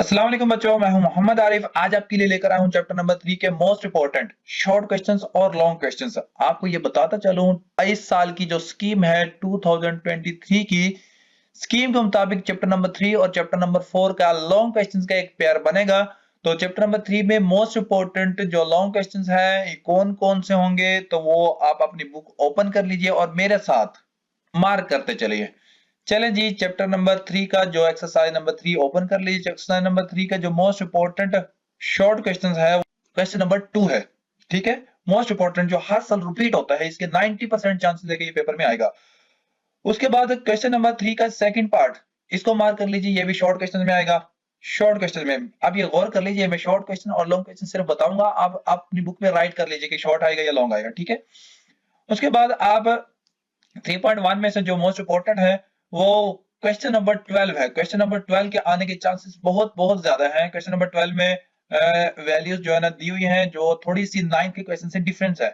अस्सलाम वालेकुम बच्चों, मैं हूं मोहम्मद आरिफ। आज आपके लिए लेकर आया हूं चैप्टर नंबर 3 के मोस्ट इंपॉर्टेंट शॉर्ट क्वेश्चंस और लॉन्ग क्वेश्चंस। आपको ये बताता चलूं, इस साल की जो स्कीम है 2023 की स्कीम के मुताबिक चैप्टर नंबर 3 और चैप्टर नंबर 4 का लॉन्ग क्वेश्चंस का एक पेयर बनेगा। तो चैप्टर नंबर 3 में मोस्ट इंपॉर्टेंट जो लॉन्ग क्वेश्चंस है कौन कौन से होंगे, तो वो आप अपनी बुक ओपन कर लीजिए और मेरे साथ मार्क करते चलिए। चलें जी, चैप्टर नंबर 3 का जो एक्सरसाइज नंबर 3 ओपन कर लीजिए। एक्सरसाइज नंबर 3 का जो मोस्ट इंपॉर्टेंट शॉर्ट क्वेश्चन है, क्वेश्चन नंबर 2 है। ठीक है, मोस्ट इंपॉर्टेंट जो हर साल रिपीट होता है, इसके 90% चांसेस है कि ये पेपर में आएगा। उसके बाद क्वेश्चन नंबर 3 का सेकंड पार्ट, इसको मार्क कर लीजिए, ये भी शॉर्ट क्वेश्चन में आएगा। शॉर्ट क्वेश्चन में अब ये गौर कर लीजिए, मैं शॉर्ट क्वेश्चन और लॉन्ग क्वेश्चन सिर्फ बताऊंगा, आप अपनी बुक में राइट कर लीजिए कि शॉर्ट आएगा या लॉन्ग आएगा। ठीक है, उसके बाद आप 3.1 में से जो मोस्ट इंपोर्टेंट है वो क्वेश्चन नंबर 12 है। क्वेश्चन नंबर 12 के आने के चांसेस बहुत बहुत ज्यादा हैं। क्वेश्चन नंबर 12 में वैल्यूज जो है ना दी हुई हैं, जो थोड़ी सी 9 के क्वेश्चन से डिफरेंस है,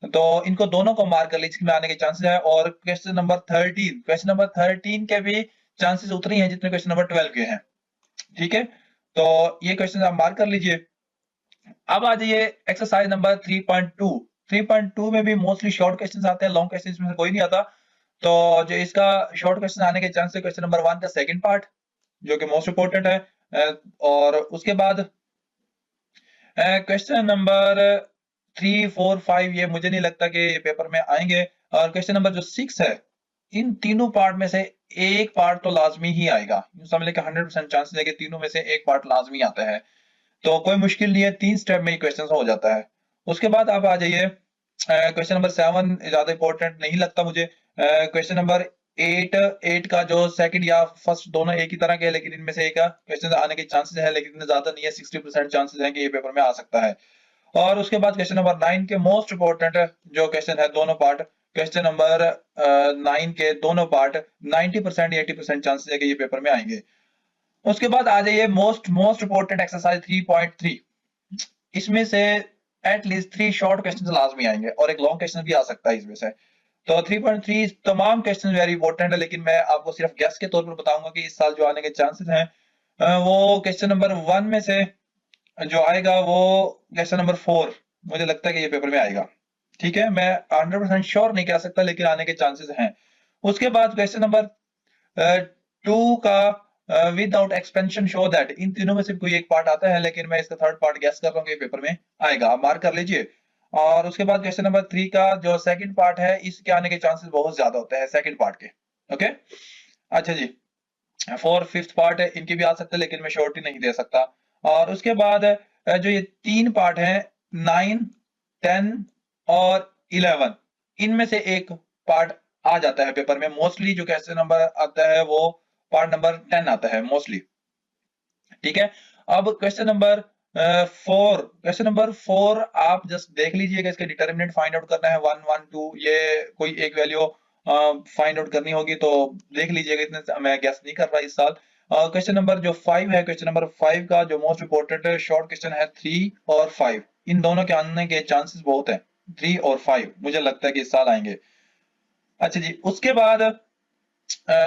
तो इनको दोनों को मार्क कर लीजिए, इसमें आने के चांसेस है। और क्वेश्चन नंबर 13 के भी चांसेस उतने ही हैं जितने क्वेश्चन नंबर 12 के हैं। ठीक है, तो ये क्वेश्चन आप मार्क कर लीजिए। अब आ जाइए एक्सरसाइज नंबर 3.2। 3.2 में भी मोस्टली शॉर्ट क्वेश्चंस आते हैं, लॉन्ग क्वेश्चंस में से कोई नहीं आता। तो जो इसका शॉर्ट क्वेश्चन आने के चांस है, क्वेश्चन नंबर 1 का सेकंड पार्ट जो कि मोस्ट इंपोर्टेंट है। और उसके बाद क्वेश्चन नंबर 3, 4, 5 ये मुझे नहीं लगता कि पेपर में आएंगे। और क्वेश्चन नंबर जो 6 है, इन तीनों पार्ट में से एक पार्ट तो लाजमी ही आएगा। यूं समझ लें कि 100% चांसेस है कि तीनों में से एक पार्ट लाजमी आता है। तो कोई मुश्किल नहीं है, 3 स्टेप में ही क्वेश्चन हो जाता है। उसके बाद आप आ जाइए क्वेश्चन नंबर 7, ज्यादा इंपॉर्टेंट नहीं लगता मुझे। क्वेश्चन नंबर 8 का जो सेकंड या फर्स्ट दोनों एक ही तरह के हैं, लेकिन इनमें से एक का क्वेश्चन आने के चांसेस है, लेकिन इतने ज्यादा नहीं है, 60% चांसेस है कि ये पेपर में आ सकता है। और उसके बाद क्वेश्चन नंबर 9 के मोस्ट इंपॉर्टेंट जो क्वेश्चन है, दोनों पार्ट, क्वेश्चन नंबर 9 के दोनों पार्ट 90% या 80% चांसेस है कि ये पेपर में आएंगे। उसके बाद आ जाइए मोस्ट मोस्ट इंपोर्टेंट एक्सरसाइज 3.3। इसमें से एटलीस्ट 3 शॉर्ट क्वेश्चन लाजमी आएंगे और एक लॉन्ग क्वेश्चन भी आ सकता है इसमें से। तो 3.3 तमाम क्वेश्चन वेरी इंपॉर्टेंट है, लेकिन मैं आपको सिर्फ गेस के तौर पर बताऊंगा कि इस साल जो आने के चांसेस हैं, वो क्वेश्चन नंबर 1 में से जो आएगा वो क्वेश्चन नंबर 4 मुझे लगता है कि ये पेपर में आएगा। ठीक है, मैं 100% श्योर नहीं कह सकता, लेकिन आने के चांसेस हैं। उसके बाद क्वेश्चन नंबर 2 का विदाउट एक्सपेंशन शो दैट, इन तीनों में से कोई एक पार्ट आता है, लेकिन मैं इसका थर्ड पार्ट गेस कर रहा हूँ कि पेपर में आएगा, आप मार्क कर लीजिए। और उसके बाद क्वेश्चन नंबर 3 का जो सेकंड पार्ट है, इसके आने के चांसेस बहुत ज्यादा होते हैं सेकंड पार्ट के। ओके, अच्छा जी, 4, 5th पार्ट है, इनके भी आ सकते हैं, लेकिन मैं श्योरिटी नहीं दे सकता। और उसके बाद जो ये 3 पार्ट हैं, 9, 10 और 11, इनमें से एक पार्ट आ जाता है पेपर में। मोस्टली जो क्वेश्चन नंबर आता है वो पार्ट नंबर 10 आता है मोस्टली। ठीक है, अब क्वेश्चन नंबर 4 आप जस्ट देख लीजिएगा, इसके डिटर्मिनेंट फाइंड आउट करना है, 1, 1, 2, ये कोई एक वैल्यू फाइंड आउट करनी होगी, तो देख लीजिएगा, इतने मैं गेस नहीं कर रहा इस साल। क्वेश्चन नंबर जो 5 है, क्वेश्चन नंबर 5 का जो मोस्ट इंपोर्टेंट शॉर्ट क्वेश्चन है, 3 और 5, इन दोनों के आने के चांसेस बहुत है। 3 और 5 मुझे लगता है कि इस साल आएंगे। अच्छा जी, उसके बाद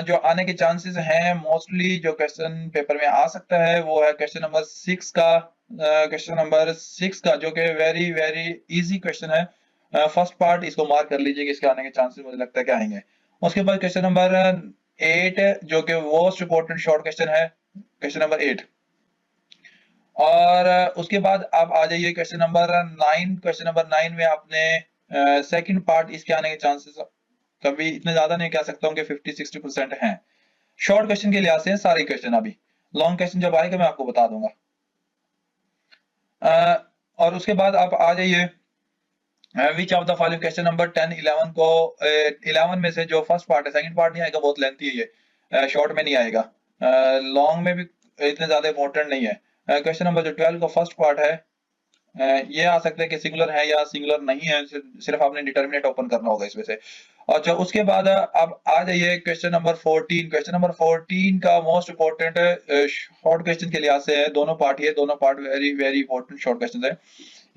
जो आने के चांसेस हैं, मोस्टली जो क्वेश्चन पेपर में आ सकता है वो है क्वेश्चन नंबर 6 का। क्वेश्चन नंबर 6 का जो कि वेरी वेरी इजी क्वेश्चन है। फर्स्ट पार्ट इसको मार्क कर लीजिए कि इसके आने के चांसेस मुझे लगता है कि आएंगे। उसके बाद क्वेश्चन नंबर 8 जो कि मोस्ट इंपोर्टेंट शॉर्ट क्वेश्चन है, क्वेश्चन नंबर 8। और उसके बाद आप आ जाइए क्वेश्चन नंबर 9। क्वेश्चन नंबर 9 में आपने सेकंड पार्ट इसके आने के चांसेस कभी इतने ज्यादा नहीं कह सकता हूँ कि 50-60% हैं। शॉर्ट क्वेश्चन के लिहाज से सारे क्वेश्चन, अभी लॉन्ग क्वेश्चन जब आएगा मैं आपको बता दूंगा। और उसके बाद आप आ जाइए which of the following, question number 10, 11 को 11 में से जो फर्स्ट पार्ट है, सेकंड पार्ट नहीं आएगा, बहुत लेंथी है ये, शॉर्ट में नहीं आएगा। लॉन्ग में भी इतने ज्यादा इंपॉर्टेंट नहीं है। क्वेश्चन नंबर जो 12 का फर्स्ट पार्ट है, ये आ सकता है कि सिंगुलर है या सिंगुलर नहीं है, सिर्फ आपने डिटर्मिनेट ओपन करना होगा इसमें से। अच्छा, उसके बाद अब आ जाइए क्वेश्चन नंबर 14। क्वेश्चन नंबर 14 का मोस्ट इंपोर्टेंट शॉर्ट क्वेश्चन के लिहाज से है, दोनों पार्ट ही है, दोनों part very very important short question है,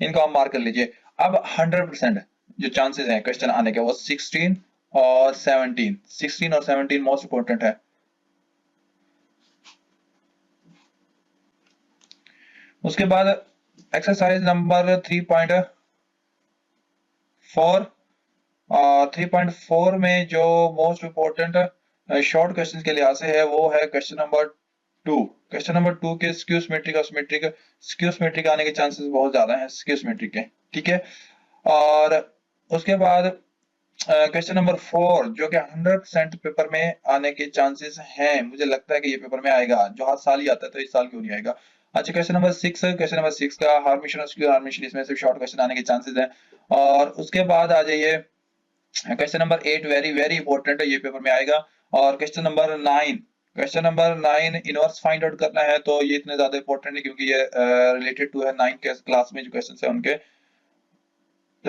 इनको आप मार्क कर लीजिए। अब 100% जो चांसेस हैं क्वेश्चन आने के वो 16 और 17 मोस्ट इंपोर्टेंट है। उसके बाद एक्सरसाइज नंबर 3.4 और 3.4 में जो मोस्ट इम्पोर्टेंट शॉर्ट क्वेश्चन के लिहाज से है वो है क्वेश्चन नंबर 2। क्वेश्चन नंबर 2 के स्क्यू सिमेट्रिक और सिमेट्रिक आने के चांसेस बहुत ज्यादा हैं स्क्यू सिमेट्रिक के, ठीक है। और उसके बाद क्वेश्चन नंबर 4 जो कि 100% पेपर में आने के चांसेस हैं, मुझे लगता है कि ये पेपर में आएगा, जो हर साल ही आता है तो इस साल क्यों नहीं आएगा। अच्छा, क्वेश्चन नंबर 6 का हार्मिशन और स्क्यू हार्मिशन, इसमें से शॉर्ट क्वेश्चन आने के चांसेस हैं। और उसके बाद आ जाइए question number 8, very very important है, ये पेपर में आएगा। और question number 9 inverse find out करना है, तो ये इतने ज्यादा इंपॉर्टेंट है क्योंकि ये रिलेटेड टू है 9 के क्लास में जो क्वेश्चन है उनके,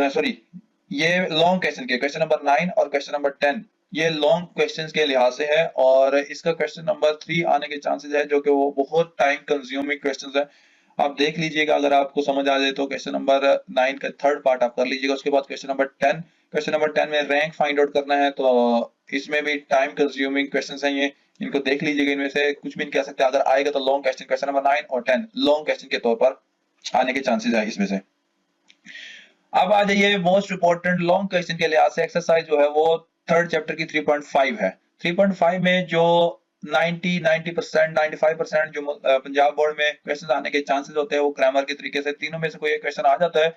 सॉरी ये लॉन्ग क्वेश्चन के, क्वेश्चन नंबर 9 और क्वेश्चन नंबर 10 ये लॉन्ग क्वेश्चंस के लिहाज से है। और इसका क्वेश्चन नंबर 3 आने के चांसेस है, जो कि वो बहुत टाइम कंज्यूमिंग क्वेश्चंस है। आप देख लीजिएगा, अगर आपको समझ आ जाए तो क्वेश्चन नंबर 9 का थर्ड पार्ट आप कर लीजिएगा। उसके बाद क्वेश्चन नंबर 10 में रैंक फाइंड आउट करना है, तो इसमें भी टाइम कंज्यूमिंग क्वेश्चंस हैं ये, इनको देख लीजिएगा। इनमें से कुछ भी नहीं कह सकते, अगर आएगा तो लॉन्ग क्वेश्चन नंबर 9 और 10 लॉन्ग क्वेश्चन के तौर पर आने के चांसेस है इसमें से। अब आ जाइए मोस्ट इंपोर्टेंट लॉन्ग क्वेश्चन के लिहाज से एक्सरसाइज जो है वो थर्ड चैप्टर की 3.5 है। 3.5 में जो 90% 95% जो पंजाब बोर्ड में क्वेश्चन आने के चांसेस होते हैं वो ग्रामर के तरीके से, तीनों में से कोई एक क्वेश्चन आ जाता है।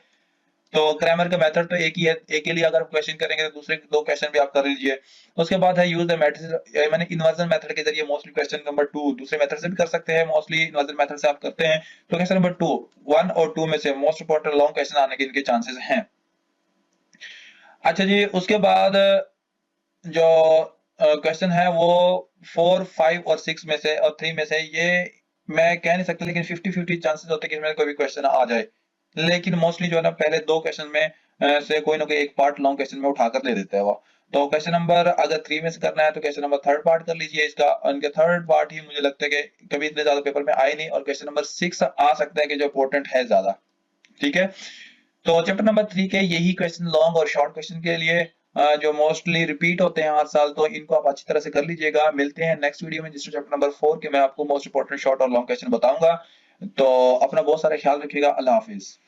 तो ग्रामर का मेथड तो एक ही है, एक के लिए अगर क्वेश्चन करेंगे तो दूसरे दो क्वेश्चन भी आप कर लीजिए। उसके बाद है यूज द मेथड, मैंने इन्वर्जन मेथड के जरिए मोस्टली क्वेश्चन नंबर 2 दूसरे मेथड से भी कर सकते हैं, मोस्टली इन्वर्जन मेथड से आप करते हैं। तो क्वेश्चन नंबर 2 1 और 2 में से मोस्ट इंपोर्टेंट लॉन्ग क्वेश्चन आने के इनके चांसेस हैं। अच्छा जी, उसके बाद जो क्वेश्चन है वो 4 5 और 6 में से और 3 में से, ये मैं कह नहीं सकता, लेकिन 50-50 चांसेस होते हैं कि इसमें कोई भी क्वेश्चन आ जाए। लेकिन मोस्टली जो है ना पहले दो क्वेश्चन में से कोई ना कोई एक पार्ट लॉन्ग क्वेश्चन में उठाकर ले देता है वो। तो क्वेश्चन नंबर अगर 3 में से करना है तो क्वेश्चन नंबर थर्ड पार्ट कर लीजिए इसका, उनके थर्ड पार्ट ही मुझे लगता है कि कभी इतने ज्यादा पेपर में आए नहीं, और क्वेश्चन नंबर 6 आ सकता है कि जो इंपॉर्टेंट है ज्यादा, ठीक है। तो चैप्टर नंबर 3 के यही क्वेश्चन लॉन्ग और शॉर्ट क्वेश्चन के लिए जो मोस्टली रिपीट होते हैं हर साल, तो इनको आप अच्छी तरह से कर लीजिएगा। मिलते हैं नेक्स्ट वीडियो में जिसमें चैप्टर नंबर 4 के मैं आपको मोस्ट इंपोर्टेंट शॉर्ट और लॉन्ग क्वेश्चन बताऊंगा। तो अपना बहुत सारा ख्याल रखिएगा। अल्लाह हाफिज।